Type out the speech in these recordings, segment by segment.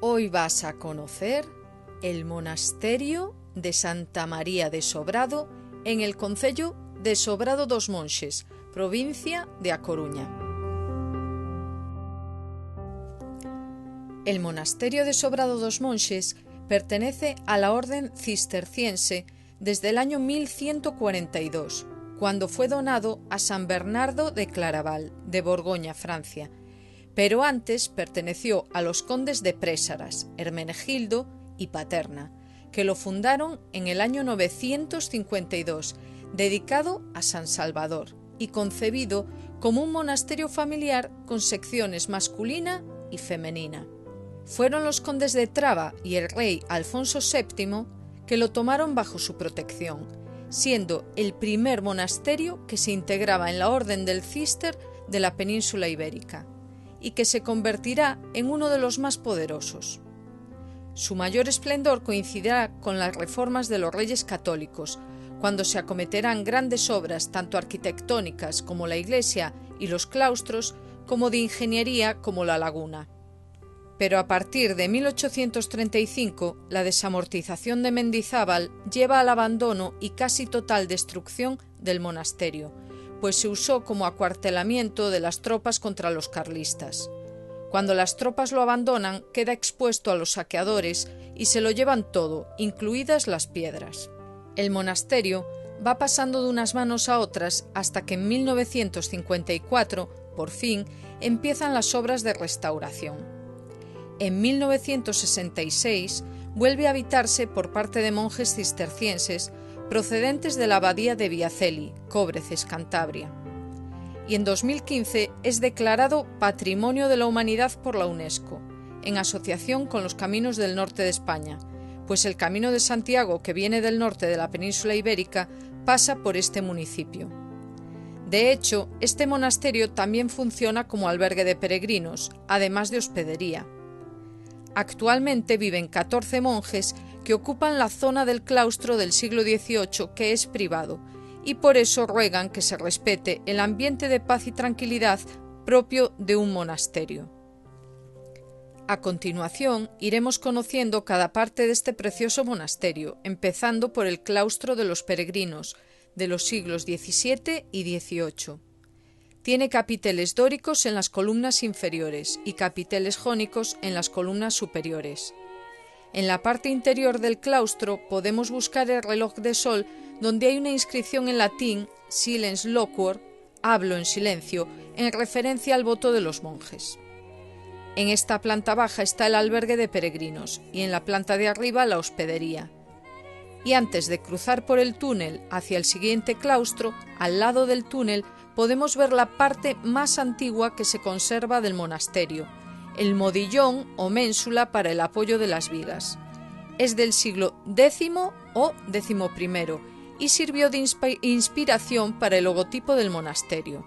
Hoy vas a conocer el monasterio de Santa María de Sobrado en el concello de Sobrado dos Monxes, provincia de A Coruña. El monasterio de Sobrado dos Monxes pertenece a la orden cisterciense desde el año 1142, cuando fue donado a San Bernardo de Claraval, de Borgoña, Francia, pero antes perteneció a los condes de Présaras, Hermenegildo y Paterna, que lo fundaron en el año 952, dedicado a San Salvador y concebido como un monasterio familiar con secciones masculina y femenina. Fueron los condes de Traba y el rey Alfonso VII que lo tomaron bajo su protección, siendo el primer monasterio que se integraba en la Orden del Císter de la península ibérica, y que se convertirá en uno de los más poderosos. Su mayor esplendor coincidirá con las reformas de los reyes católicos, cuando se acometerán grandes obras tanto arquitectónicas como la iglesia y los claustros, como de ingeniería como la laguna. Pero a partir de 1835, la desamortización de Mendizábal lleva al abandono y casi total destrucción del monasterio, pues se usó como acuartelamiento de las tropas contra los carlistas. Cuando las tropas lo abandonan, queda expuesto a los saqueadores y se lo llevan todo, incluidas las piedras. El monasterio va pasando de unas manos a otras hasta que en 1954, por fin, empiezan las obras de restauración. En 1966 vuelve a habitarse por parte de monjes cistercienses procedentes de la abadía de Viaceli, Cóbreces, Cantabria. Y en 2015 es declarado Patrimonio de la Humanidad por la UNESCO, en asociación con los Caminos del Norte de España, pues el Camino de Santiago, que viene del norte de la península ibérica, pasa por este municipio. De hecho, este monasterio también funciona como albergue de peregrinos, además de hospedería. Actualmente viven 14 monjes que ocupan la zona del claustro del siglo XVIII, que es privado, y por eso ruegan que se respete el ambiente de paz y tranquilidad propio de un monasterio. A continuación, iremos conociendo cada parte de este precioso monasterio, empezando por el claustro de los peregrinos, de los siglos XVII y XVIII. Tiene capiteles dóricos en las columnas inferiores y capiteles jónicos en las columnas superiores. En la parte interior del claustro podemos buscar el reloj de sol, donde hay una inscripción en latín, Silens Loquor, hablo en silencio, en referencia al voto de los monjes. En esta planta baja está el albergue de peregrinos y en la planta de arriba la hospedería. Y antes de cruzar por el túnel hacia el siguiente claustro, al lado del túnel podemos ver la parte más antigua que se conserva del monasterio, el modillón o ménsula para el apoyo de las vigas. Es del siglo X o XI y sirvió de inspiración para el logotipo del monasterio.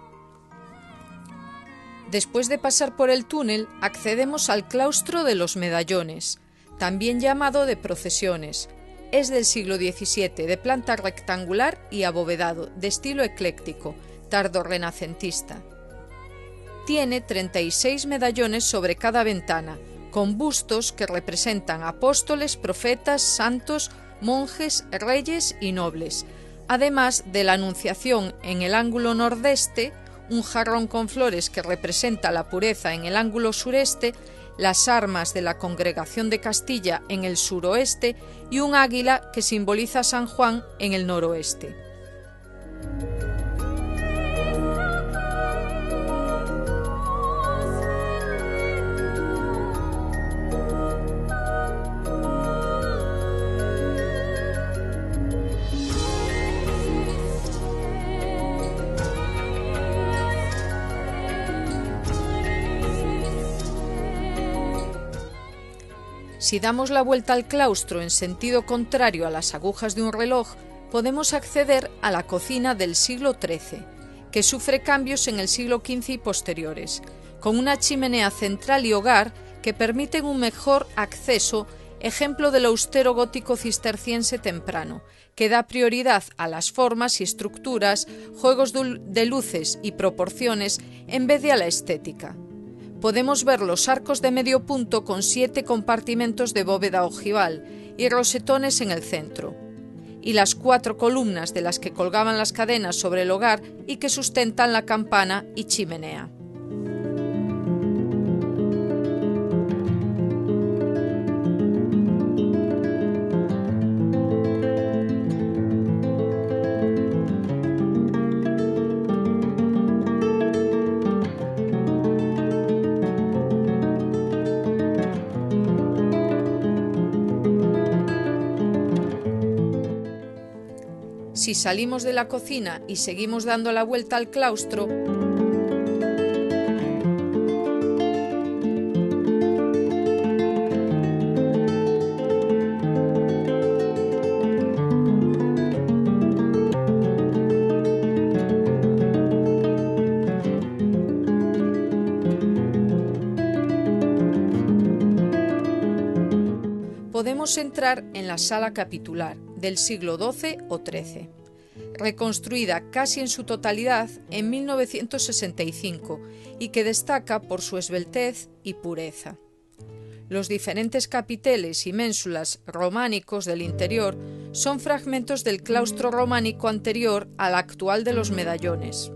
Después de pasar por el túnel, accedemos al claustro de los medallones, también llamado de procesiones. Es del siglo XVII, de planta rectangular y abovedado, de estilo ecléctico, tardorrenacentista. Tiene 36 medallones sobre cada ventana, con bustos que representan apóstoles, profetas, santos, monjes, reyes y nobles, además de la Anunciación en el ángulo nordeste, un jarrón con flores que representa la pureza en el ángulo sureste, las armas de la Congregación de Castilla en el suroeste y un águila que simboliza a San Juan en el noroeste. Si damos la vuelta al claustro en sentido contrario a las agujas de un reloj, podemos acceder a la cocina del siglo XIII, que sufre cambios en el siglo XV y posteriores, con una chimenea central y hogar que permiten un mejor acceso, ejemplo del austero gótico cisterciense temprano, que da prioridad a las formas y estructuras, juegos de luces y proporciones en vez de a la estética. podemos ver los arcos de medio punto con 7 compartimentos de bóveda ojival y rosetones en el centro, y las 4 columnas de las que colgaban las cadenas sobre el hogar y que sustentan la campana y chimenea. Si salimos de la cocina y seguimos dando la vuelta al claustro, podemos entrar en la sala capitular del siglo XII o XIII, reconstruida casi en su totalidad en 1965 y que destaca por su esbeltez y pureza. Los diferentes capiteles y ménsulas románicos del interior son fragmentos del claustro románico anterior al actual de los medallones.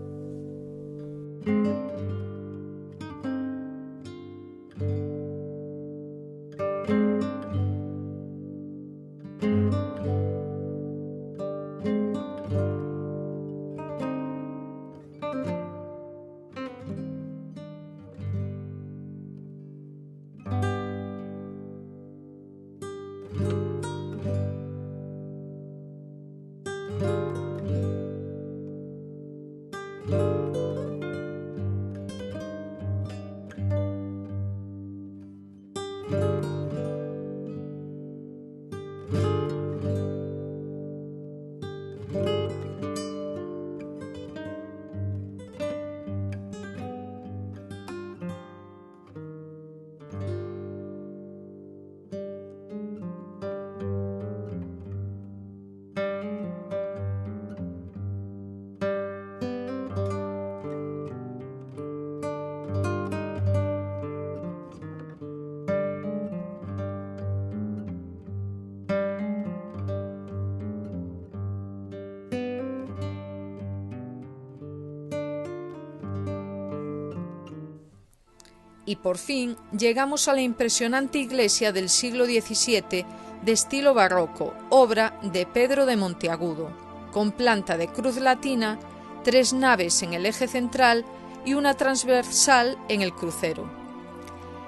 Y por fin llegamos a la impresionante iglesia del siglo XVII de estilo barroco, obra de Pedro de Monteagudo, con planta de cruz latina, 3 naves en el eje central y una transversal en el crucero.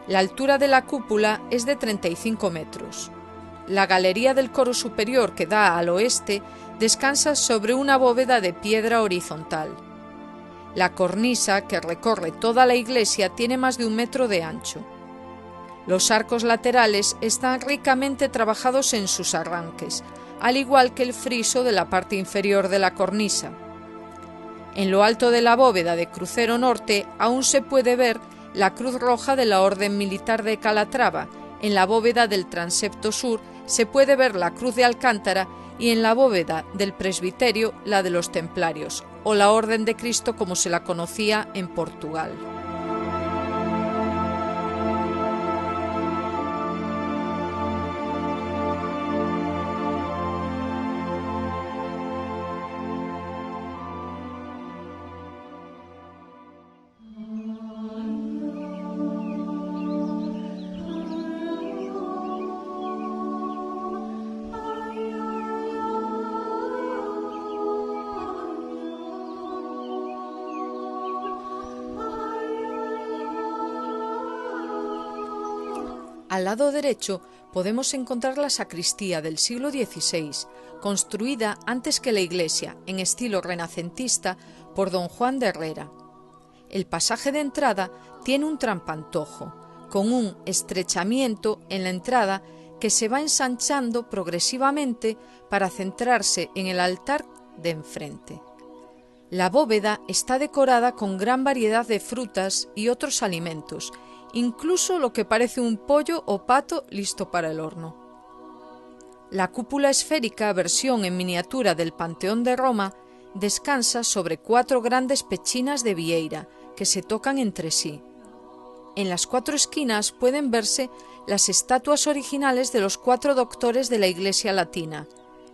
La altura de la cúpula es de 35 metros. La galería del coro superior que da al oeste descansa sobre una bóveda de piedra horizontal. La cornisa que recorre toda la iglesia tiene más de 1 metro de ancho. Los arcos laterales están ricamente trabajados en sus arranques, al igual que el friso de la parte inferior de la cornisa. En lo alto de la bóveda de crucero norte aún se puede ver la cruz roja de la Orden Militar de Calatrava. En la bóveda del transepto sur se puede ver la cruz de Alcántara y en la bóveda del presbiterio la de los templarios, o la Orden de Cristo como se la conocía en Portugal. Al lado derecho podemos encontrar la sacristía del siglo XVI, construida antes que la iglesia, en estilo renacentista, por don Juan de Herrera. El pasaje de entrada tiene un trampantojo, con un estrechamiento en la entrada que se va ensanchando progresivamente para centrarse en el altar de enfrente. La bóveda está decorada con gran variedad de frutas y otros alimentos, incluso lo que parece un pollo o pato listo para el horno. La cúpula esférica, versión en miniatura del Panteón de Roma, descansa sobre 4 grandes pechinas de vieira que se tocan entre sí. en las 4 esquinas pueden verse las estatuas originales de los 4 doctores de la Iglesia latina: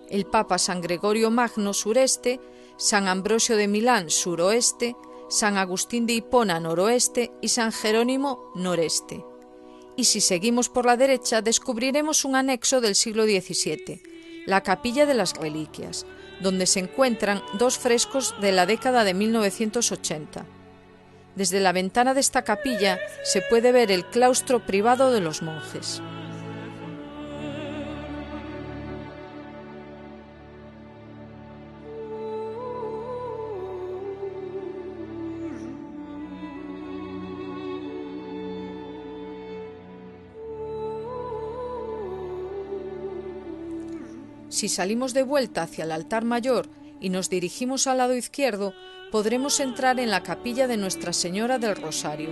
el Papa San Gregorio Magno sureste, San Ambrosio de Milán suroeste, San Agustín de Hipona noroeste y San Jerónimo noreste. Y si seguimos por la derecha descubriremos un anexo del siglo XVII, la Capilla de las Reliquias, donde se encuentran 2 frescos de la década de 1980. Desde la ventana de esta capilla se puede ver el claustro privado de los monjes. Si salimos de vuelta hacia el altar mayor y nos dirigimos al lado izquierdo, podremos entrar en la capilla de Nuestra Señora del Rosario.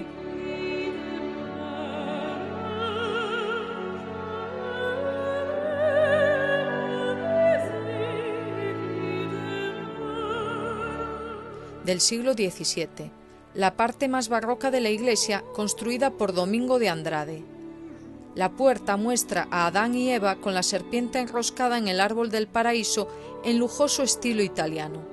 Del siglo XVII, la parte más barroca de la iglesia, construida por Domingo de Andrade. La puerta muestra a Adán y Eva con la serpiente enroscada en el árbol del paraíso en lujoso estilo italiano.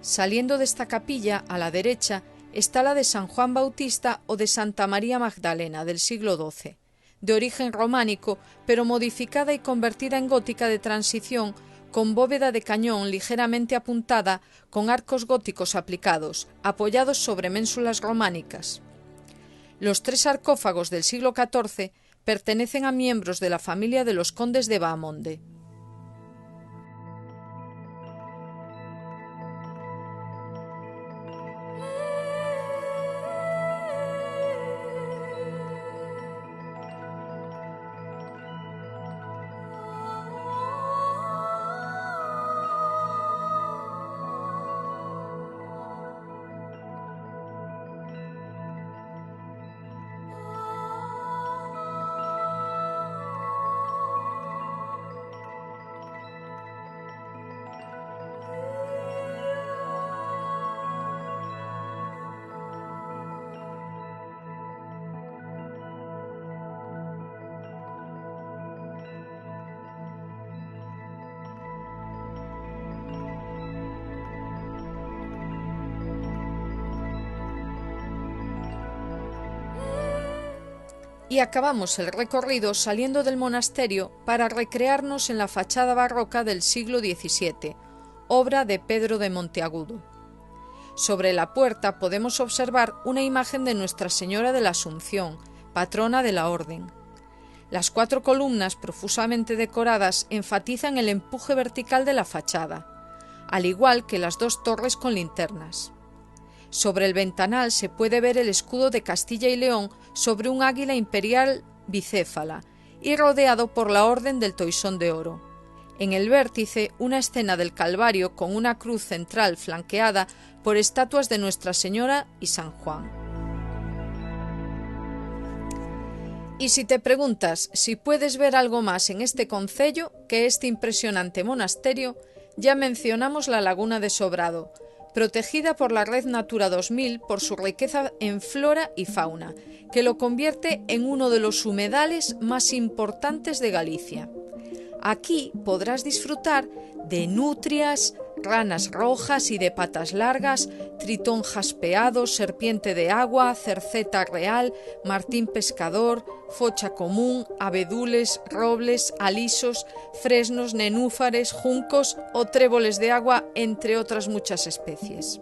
Saliendo de esta capilla, a la derecha, está la de San Juan Bautista o de Santa María Magdalena, del siglo XII, de origen románico, pero modificada y convertida en gótica de transición, con bóveda de cañón ligeramente apuntada, con arcos góticos aplicados, apoyados sobre ménsulas románicas. Los 3 sarcófagos del siglo XIV pertenecen a miembros de la familia de los condes de Baamonde. Y acabamos el recorrido saliendo del monasterio para recrearnos en la fachada barroca del siglo XVII, obra de Pedro de Monteagudo. Sobre la puerta podemos observar una imagen de Nuestra Señora de la Asunción, patrona de la Orden. Las 4 columnas profusamente decoradas enfatizan el empuje vertical de la fachada, al igual que las 2 torres con linternas. Sobre el ventanal se puede ver el escudo de Castilla y León sobre un águila imperial bicéfala y rodeado por la Orden del Toisón de Oro. En el vértice, una escena del Calvario con una cruz central flanqueada por estatuas de Nuestra Señora y San Juan. Y si te preguntas si puedes ver algo más en este concello que este impresionante monasterio, ya mencionamos la Laguna de Sobrado, protegida por la Red Natura 2000 por su riqueza en flora y fauna, que lo convierte en uno de los humedales más importantes de Galicia. Aquí podrás disfrutar de nutrias, ranas rojas y de patas largas, tritón jaspeado, serpiente de agua, cerceta real, martín pescador, focha común, abedules, robles, alisos, fresnos, nenúfares, juncos o tréboles de agua, entre otras muchas especies.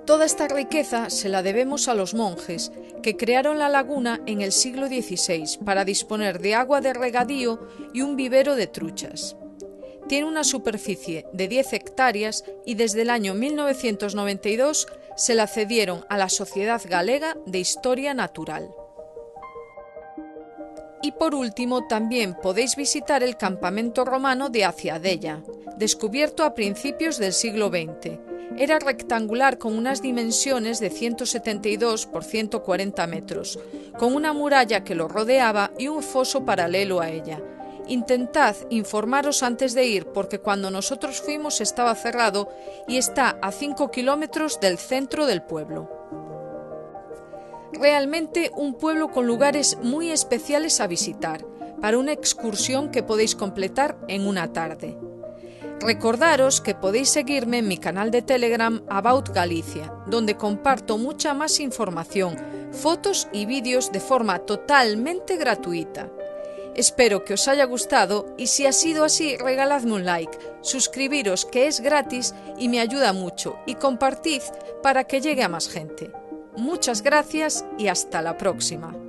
Toda esta riqueza se la debemos a los monjes, que crearon la laguna en el siglo XVI para disponer de agua de regadío y un vivero de truchas. Tiene una superficie de 10 hectáreas y desde el año 1992 se la cedieron a la Sociedad Galega de Historia Natural. Y por último, también podéis visitar el campamento romano de Aciadella, descubierto a principios del siglo XX. Era rectangular con unas dimensiones de 172 por 140 metros, con una muralla que lo rodeaba y un foso paralelo a ella. Intentad informaros antes de ir porque cuando nosotros fuimos estaba cerrado y está a 5 kilómetros del centro del pueblo. Realmente un pueblo con lugares muy especiales a visitar, para una excursión que podéis completar en una tarde. Recordaros que podéis seguirme en mi canal de Telegram About Galicia, donde comparto mucha más información, fotos y vídeos de forma totalmente gratuita. Espero que os haya gustado y si ha sido así, regaladme un like, suscribiros que es gratis y me ayuda mucho y compartid para que llegue a más gente. Muchas gracias y hasta la próxima.